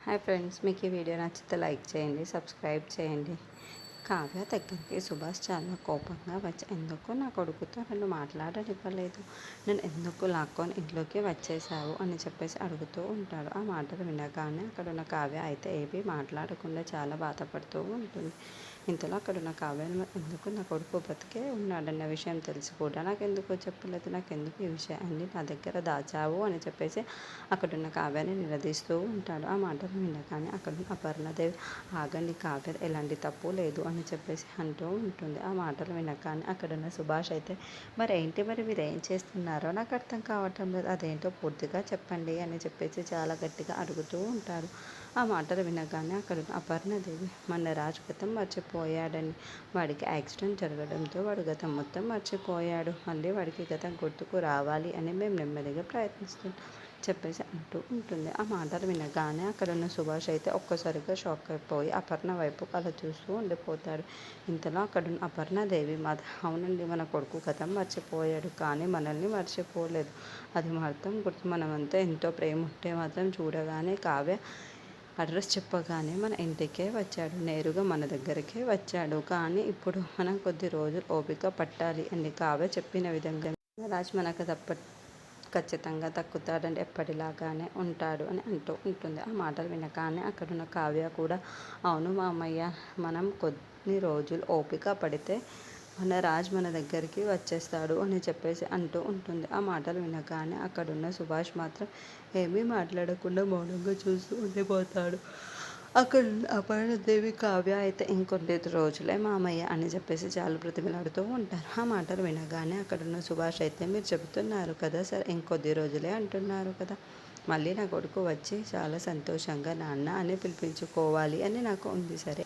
Hi friends, మీకు ఈ video నచ్చితే లైక్ చేయండి, సబ్స్క్రైబ్ చేయండి. కావ్య దగ్గరికి సుభాష్ చాలా కోపంగా వచ్చి ఎందుకు నా కొడుకుతో నన్ను మాట్లాడనివ్వలేదు, నేను ఎందుకు లాక్కొని ఇంట్లోకి వచ్చేసావు అని చెప్పేసి అడుగుతూ ఉంటాడు. ఆ మాటలు వినగానే అక్కడున్న కావ్య అయితే ఏమీ మాట్లాడకుండా చాలా బాధపడుతూ ఉంటుంది. ఇంతలో అక్కడున్న కావ్యను ఎందుకు నా కొడుకు బ్రతికే ఉన్నాడన్న విషయం తెలిసి కూడా నాకెందుకు చెప్పలేదు, నాకెందుకు ఈ విషయాన్ని నా దగ్గర దాచావు అని చెప్పేసి అక్కడున్న కావ్యాన్ని నిలదీస్తూ ఉంటాడు. ఆ మాటలు వినగానే అక్కడున్న అపర్ణదేవి ఆగండి, కావ్య ఎలాంటి తప్పు లేదు అని చెప్పేసి అంటూ ఉంటుంది. ఆ మాటలు వినగానే అక్కడున్న సుభాష్ అయితే మరి మీరు ఏం చేస్తున్నారో నాకు అర్థం కావటం లేదు, అదేంటో పూర్తిగా చెప్పండి అని చెప్పేసి చాలా గట్టిగా అడుగుతూ ఉంటాడు. ఆ మాటలు వినగానే అక్కడ అపర్ణదేవి మన రాజు గతం మర్చిపోయాడని, వాడికి యాక్సిడెంట్ జరగడంతో వాడు గతం మొత్తం మర్చిపోయాడు, మళ్ళీ వాడికి గతం గుర్తుకు రావాలి అని మేము నెమ్మదిగా ప్రయత్నిస్తున్నాం చెప్పేసి అంటూ ఉంటుంది. ఆ మాటలు వినగానే అక్కడ ఉన్న సుభాష్ అయితే ఒక్కసారిగా షాక్ అయిపోయి అపర్ణ వైపు అలా చూస్తూ ఉండిపోతాడు. ఇంతలో అక్కడున్న అపర్ణదేవి అవునండి, మన కొడుకు గతం మర్చిపోయాడు కానీ మనల్ని మర్చిపోలేదు, అది మాత్రం గుర్తు, మనమంతా ఎంతో ప్రేమ ఉంటే మాత్రం చూడగానే కావ్య అడ్రస్ చెప్పగానే మన ఇంటికే వచ్చాడు, నేరుగా మన దగ్గరికే వచ్చాడు. కానీ ఇప్పుడు మనం కొద్ది రోజులు ఓపిక పట్టాలి అని కావ్య చెప్పిన విధంగా రాజ్ మనకు ఖచ్చితంగా దక్కుతాడంటే ఎప్పటిలాగానే ఉంటాడు అని అంటూ ఉంటుంది. ఆ మాటలు వినగానే అక్కడున్న కావ్య కూడా అవును మామయ్య, మనం కొన్ని రోజులు ఓపిక పడితే మన రాజ్ మన దగ్గరికి వచ్చేస్తాడు అని చెప్పేసి అంటూ ఉంటుంది. ఆ మాటలు వినగానే అక్కడున్న సుభాష్ మాత్రం ఏమీ మాట్లాడకుండా మౌనంగా చూస్తూ ఉండిపోతాడు. అక్కడ అపర్ణదేవి కావ్య అయితే ఇంకొన్ని రోజులే మామయ్య అని చెప్పేసి చాలా బ్రతిమలాడుతూ ఉంటారు. ఆ మాటలు వినగానే అక్కడున్న సుభాష్ అయితే మీరు చెబుతున్నారు కదా సరే, ఇంకొద్ది రోజులే అంటున్నారు కదా, మళ్ళీ నా కొడుకు వచ్చి చాలా సంతోషంగా నాన్న అని పిలిపించుకోవాలి అని నాకు ఉంది, సరే